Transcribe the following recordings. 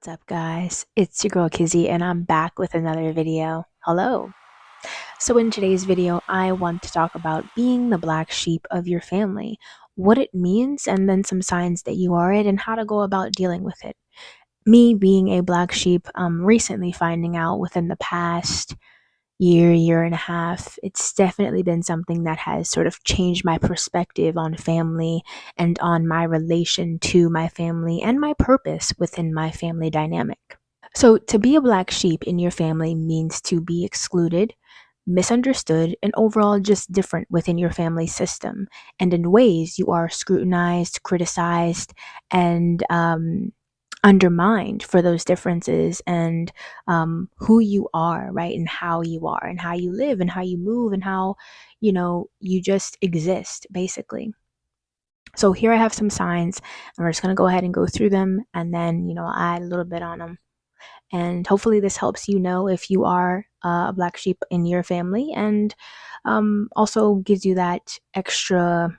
What's up, guys? It's your girl Kizzy, and I'm back with another video. Hello. So, in today's video, I want to talk about being the black sheep of your family, what it means, and then some signs that you are it, and how to go about dealing with it. Me being a black sheep, recently finding out within the past year and a half, it's definitely been something that has sort of changed my perspective on family and on my relation to my family and my purpose within my family dynamic. So, to be a black sheep in your family means to be excluded, misunderstood, and overall just different within your family system. And in ways, you are scrutinized, criticized, and undermined for those differences and who you are, right? And how you are, and how you live, and how you move, and how, you just exist, basically. So, here I have some signs, and we're just going to go ahead and go through them and then, I'll add a little bit on them. And hopefully, this helps you know if you are a black sheep in your family, and also gives you that extra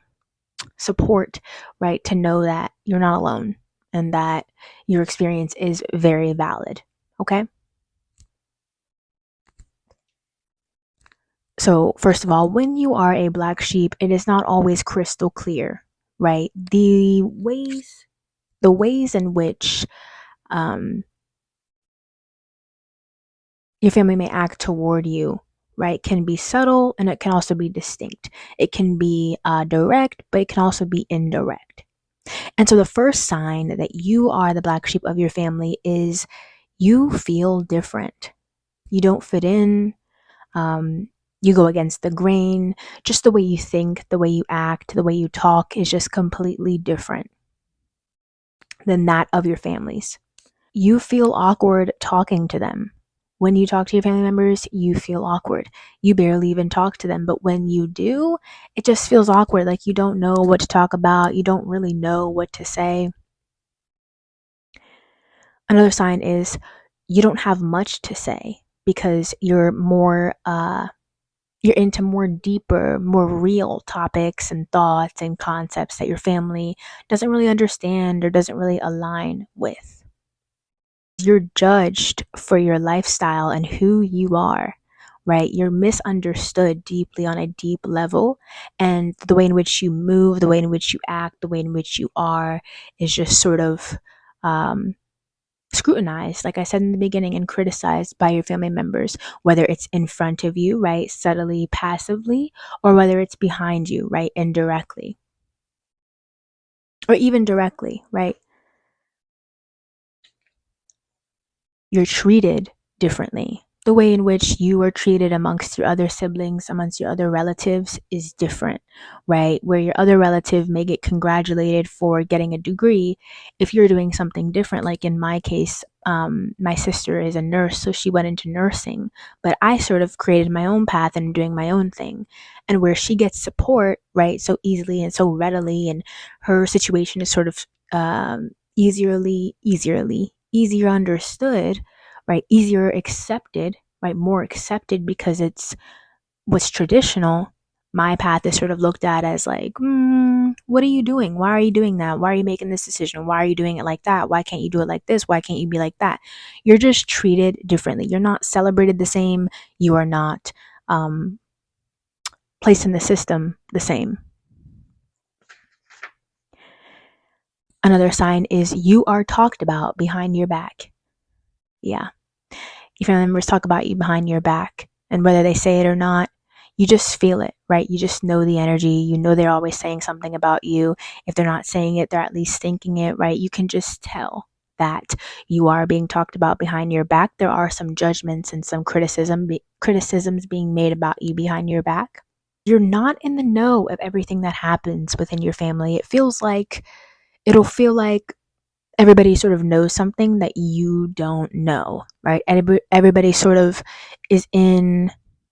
support, right? To know that you're not alone and that your experience is very valid. Okay. So, first of all, when you are a black sheep, it is not always crystal clear, right? The ways in which um, your family may act toward you, right, can be subtle and it can also be distinct. It can be direct, but it can also be indirect. And so the first sign that you are the black sheep of your family is you feel different. You don't fit in. Um, you go against the grain. Just the way you think, the way you act, the way you talk is just completely different than that of your families. You feel awkward talking to them. When you talk to your family members, you feel awkward. You barely even talk to them, but when you do, it just feels awkward. Like you don't know what to talk about. You don't really know what to say. Another sign is you don't have much to say because you're into more deeper, more real topics and thoughts and concepts that your family doesn't really understand or doesn't really align with. You're judged for your lifestyle and who you are, right? You're misunderstood deeply on a deep level. And the way in which you move, the way in which you act, the way in which you are is just sort of um, scrutinized, like I said in the beginning, and criticized by your family members, whether it's in front of you, right? Subtly, passively, or whether it's behind you, right? Indirectly, or even directly, right? You're treated differently. The way in which you are treated amongst your other siblings, amongst your other relatives is different, right? Where your other relative may get congratulated for getting a degree, if you're doing something different, like in my case, my sister is a nurse, so she went into nursing, but I sort of created my own path and doing my own thing. And where she gets support, right, so easily and so readily, and her situation is sort of easier understood, right? Easier accepted, right? More accepted because it's what's traditional. My path is sort of looked at as like, what are you doing? Why are you doing that? Why are you making this decision? Why are you doing it like that? Why can't you do it like this? Why can't you be like that? You're just treated differently. You're not celebrated the same. You are not placed in the system the same. Another sign is you are talked about behind your back. Yeah. Your family members talk about you behind your back, and whether they say it or not, you just feel it, right? You just know the energy. You know they're always saying something about you. If they're not saying it, they're at least thinking it, right? You can just tell that you are being talked about behind your back. There are some judgments and some criticisms being made about you behind your back. You're not in the know of everything that happens within your family. It'll feel like everybody sort of knows something that you don't know, right? Everybody sort of is in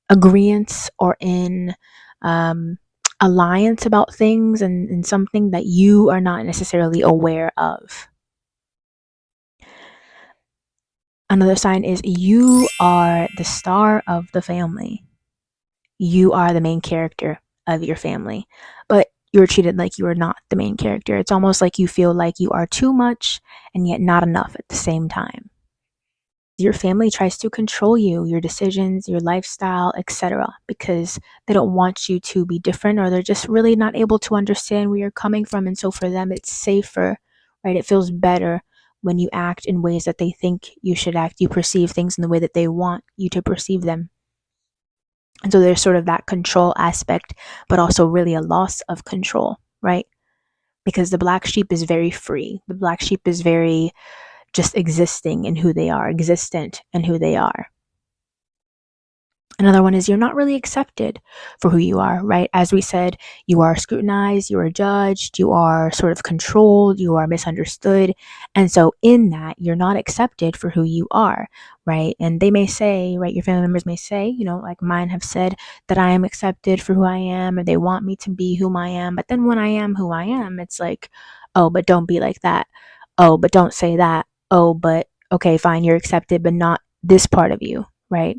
agreement or in um, alliance about things, and something that you are not necessarily aware of. Another sign is you are the star of the family. You are the main character of your family. But you're treated like you are not the main character. It's almost like you feel like you are too much and yet not enough at the same time. Your family tries to control you, your decisions, your lifestyle, etc., because they don't want you to be different, or they're just really not able to understand where you're coming from. And so for them, it's safer, right? It feels better when you act in ways that they think you should act. You perceive things in the way that they want you to perceive them. And so there's sort of that control aspect, but also really a loss of control, right? Because the black sheep is very free. The black sheep is very just existing in who they are, existent in who they are. Another one is you're not really accepted for who you are, right? As we said, you are scrutinized, you are judged, you are sort of controlled, you are misunderstood. And so, in that, you're not accepted for who you are, right? And they may say, right, your family members may say, like mine have said, that I am accepted for who I am, or they want me to be whom I am. But then when I am who I am, it's like, oh, but don't be like that. Oh, but don't say that. Oh, but okay, fine, you're accepted, but not this part of you, right?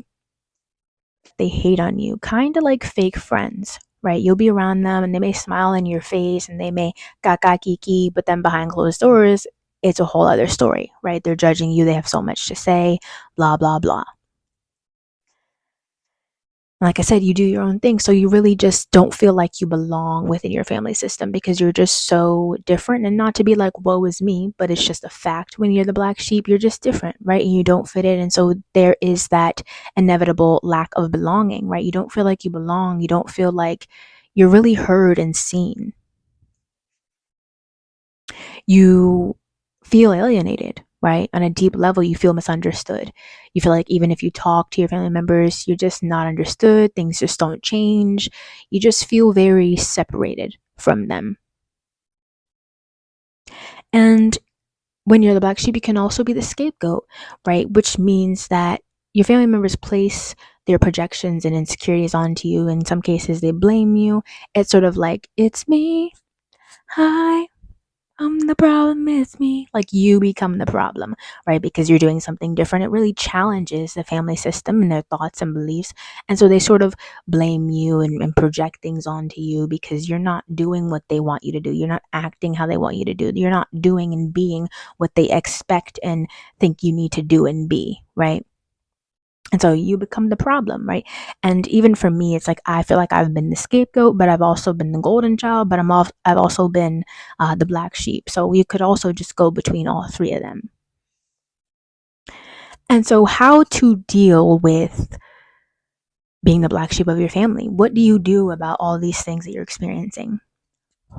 They hate on you, kind of like fake friends, right? You'll be around them and they may smile in your face and they may kaka kiki, but then behind closed doors, it's a whole other story, right? They're judging you, they have so much to say, blah, blah, blah. Like I said, you do your own thing. So you really just don't feel like you belong within your family system because you're just so different. And not to be like, woe is me, but it's just a fact. When you're the black sheep, you're just different, right? And you don't fit in. And so there is that inevitable lack of belonging, right? You don't feel like you belong. You don't feel like you're really heard and seen. You feel alienated, right? On a deep level, you feel misunderstood. You feel like even if you talk to your family members, you're just not understood. Things just don't change. You just feel very separated from them. And when you're the black sheep, you can also be the scapegoat, right? Which means that your family members place their projections and insecurities onto you. In some cases, they blame you. It's sort of like, it's me. Hi, the problem is me. Like you become the problem, right? Because you're doing something different. It really challenges the family system and their thoughts and beliefs. And so they sort of blame you and project things onto you because you're not doing what they want you to do. You're not acting how they want you to do. You're not doing and being what they expect and think you need to do and be, right? And so you become the problem, right? And even for me, it's like I feel like I've been the scapegoat, but I've also been the golden child, but I've also been the black sheep. So you could also just go between all three of them. And so, how to deal with being the black sheep of your family? What do you do about all these things that you're experiencing?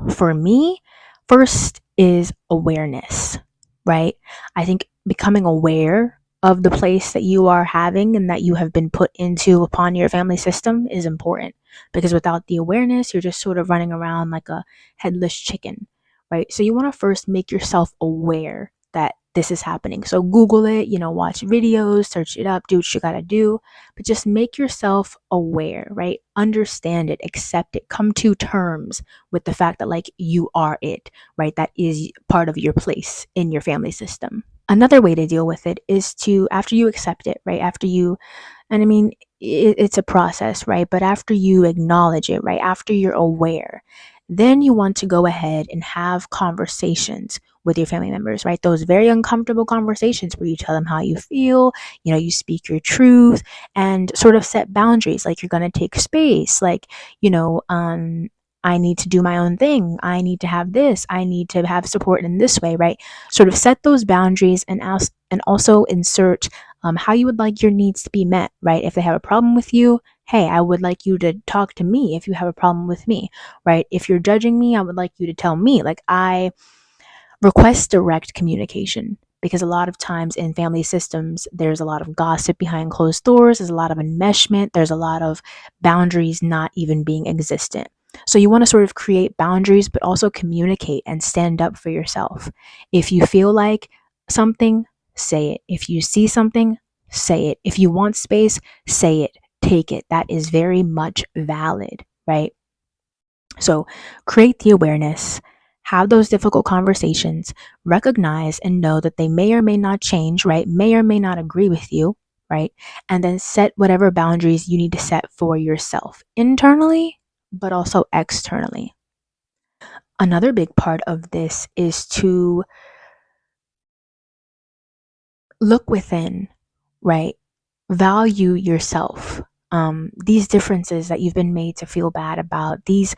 For me, first is awareness, right? I think becoming aware of the place that you are having and that you have been put into upon your family system is important, because without the awareness, you're just sort of running around like a headless chicken, right? So you want to first make yourself aware that this is happening. So Google it, watch videos, search it up, do what you got to do, but just make yourself aware, right? Understand it, accept it, come to terms with the fact that like you are it, right? That is part of your place in your family system. Another way to deal with it is to, after you accept it, right? After you, and I mean, it's a process, right? But after you acknowledge it, right? After you're aware, then you want to go ahead and have conversations with your family members, right? Those very uncomfortable conversations where you tell them how you feel, you speak your truth and sort of set boundaries, like you're going to take space, like, I need to do my own thing. I need to have this. I need to have support in this way, right? Sort of set those boundaries and also insert how you would like your needs to be met, right? If they have a problem with you, hey, I would like you to talk to me if you have a problem with me, right? If you're judging me, I would like you to tell me. Like I request direct communication, because a lot of times in family systems, there's a lot of gossip behind closed doors. There's a lot of enmeshment. There's a lot of boundaries not even being existent. So you want to sort of create boundaries, but also communicate and stand up for yourself. If you feel like something, say it. If you see something, say it. If you want space, say it. Take it. That is very much valid, right? So create the awareness, have those difficult conversations, recognize and know that they may or may not change, right? May or may not agree with you, right? And then set whatever boundaries you need to set for yourself internally, but also externally. another big part of this is to look within, right? Value yourself. These differences that you've been made to feel bad about, these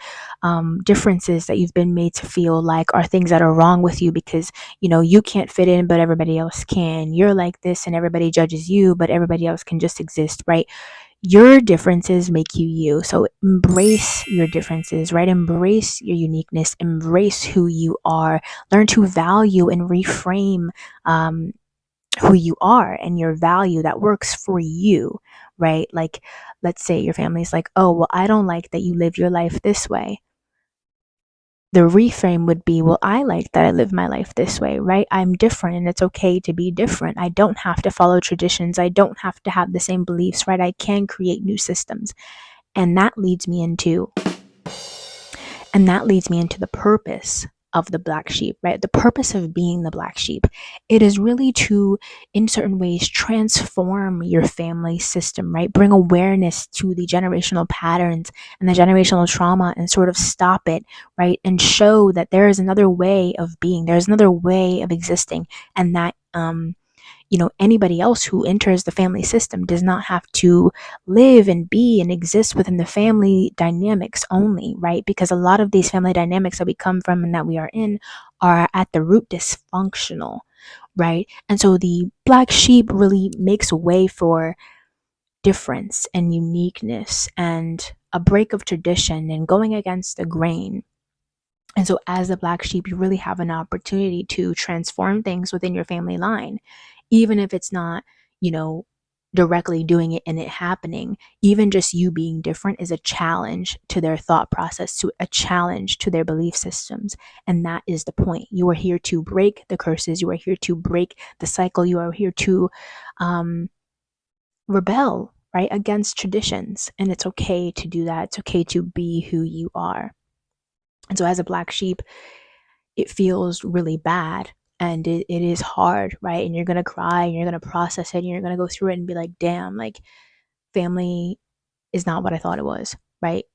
differences that you've been made to feel like are things that are wrong with you because, you can't fit in, but everybody else can. You're like this and everybody judges you, but everybody else can just exist, right? Your differences make you you. So embrace your differences, right? Embrace your uniqueness, embrace who you are, learn to value and reframe who you are and your value that works for you, right? Like, let's say your family's like, oh, well, I don't like that you live your life this way. The reframe would be, well, I like that I live my life this way, right? I'm different and it's okay to be different. I don't have to follow traditions. I don't have to have the same beliefs, right? I can create new systems. And that leads me into the purpose of the black sheep, right? The purpose of being the black sheep. It is really to, in certain ways, transform your family system, right? Bring awareness to the generational patterns and the generational trauma and sort of stop it, right? And show that there is another way of being, there's another way of existing, and that, anybody else who enters the family system does not have to live and be and exist within the family dynamics only, right? Because a lot of these family dynamics that we come from and that we are in are at the root dysfunctional, right? And so the black sheep really makes way for difference and uniqueness and a break of tradition and going against the grain. And so, as a black sheep, you really have an opportunity to transform things within your family line, even if it's not, directly doing it and it happening. Even just you being different is a challenge to their thought process, to a challenge to their belief systems. And that is the point. You are here to break the curses, you are here to break the cycle, you are here to rebel, right, against traditions. And it's okay to do that. It's okay to be who you are. And so, as a black sheep, it feels really bad and it is hard, right? And you're going to cry and you're going to process it and you're going to go through it and be like, damn, like family is not what I thought it was, right?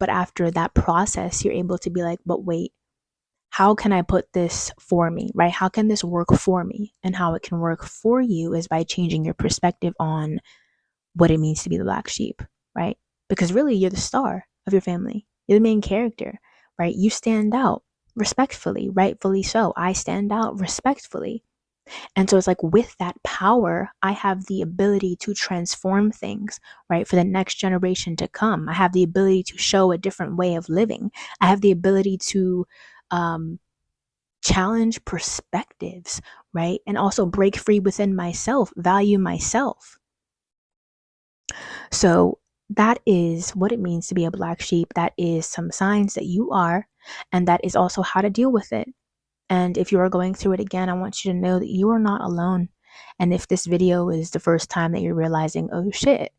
But after that process, you're able to be like, but wait, how can I put this for me, right? How can this work for me? And how it can work for you is by changing your perspective on what it means to be the black sheep, right? Because really, you're the star of your family. You're the main character, right? You stand out respectfully, rightfully so. I stand out respectfully. And so it's like with that power, I have the ability to transform things, right? For the next generation to come. I have the ability to show a different way of living. I have the ability to challenge perspectives, right? And also break free within myself, value myself. So that is what it means to be a black sheep. That is some signs that you are, and that is also how to deal with it. And if you are going through it again, I want you to know that you are not alone. And if this video is the first time that you're realizing, oh shit,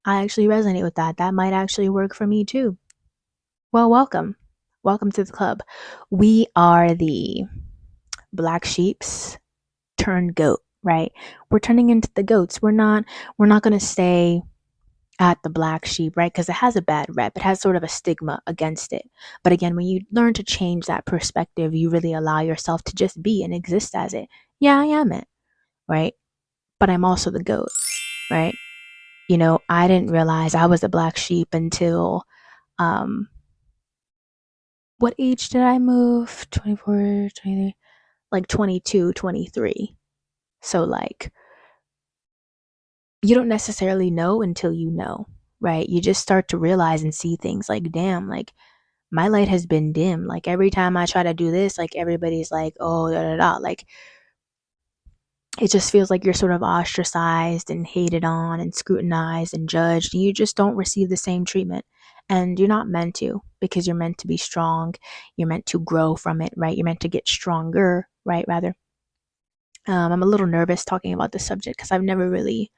I actually resonate with that, that might actually work for me too. Well, welcome. Welcome to the club. We are the black sheeps turned goat, right? We're turning into the goats. We're not going to stay at the black sheep, right? Because it has a bad rep. It has sort of a stigma against it. But again, when you learn to change that perspective, you really allow yourself to just be and exist as it. Yeah, I am it, right? But I'm also the goat, right? I didn't realize I was a black sheep until what age did I move? 24, 23, like 22, 23. So like you don't necessarily know until you know, right? You just start to realize and see things like, damn, like my light has been dim. Like every time I try to do this, like everybody's like, oh, da da da. Like it just feels like you're sort of ostracized and hated on and scrutinized and judged. And you just don't receive the same treatment. And you're not meant to, because you're meant to be strong. You're meant to grow from it, right? You're meant to get stronger, right? Rather. I'm a little nervous talking about this subject because I've never really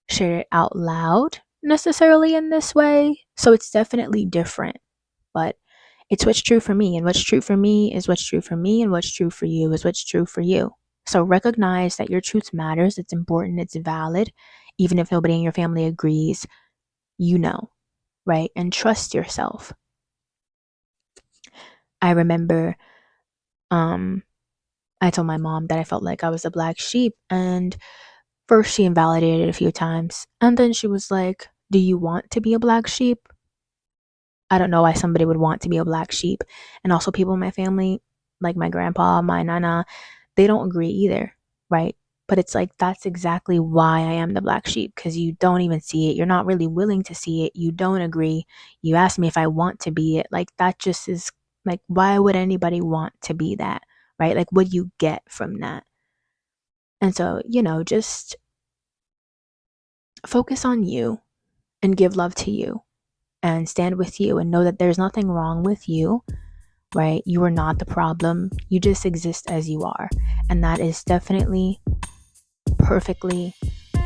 shared it out loud necessarily in this way. So it's definitely different. But it's what's true for me, and what's true for me is what's true for me, and what's true for you is what's true for you. So recognize that your truth matters, it's important, it's valid, even if nobody in your family agrees, right? And trust yourself. I remember I told my mom that I felt like I was a black sheep, and first she invalidated it a few times, and then she was like, "Do you want to be a black sheep?" I don't know why somebody would want to be a black sheep. And also, people in my family, like my grandpa, my nana, they don't agree either, right? But it's like, that's exactly why I am the black sheep, because you don't even see it. You're not really willing to see it. You don't agree. You ask me if I want to be it. Like, that just is like, why would anybody want to be that, right? Like, what do you get from that? And so, just focus on you and give love to you and stand with you and know that there's nothing wrong with you, right? You are not the problem. You just exist as you are. And that is definitely perfectly,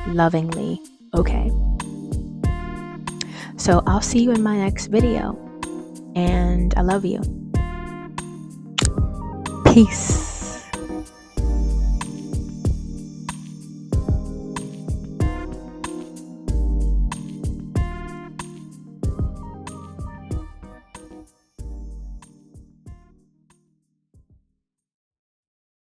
lovingly okay. So I'll see you in my next video. And I love you. Peace.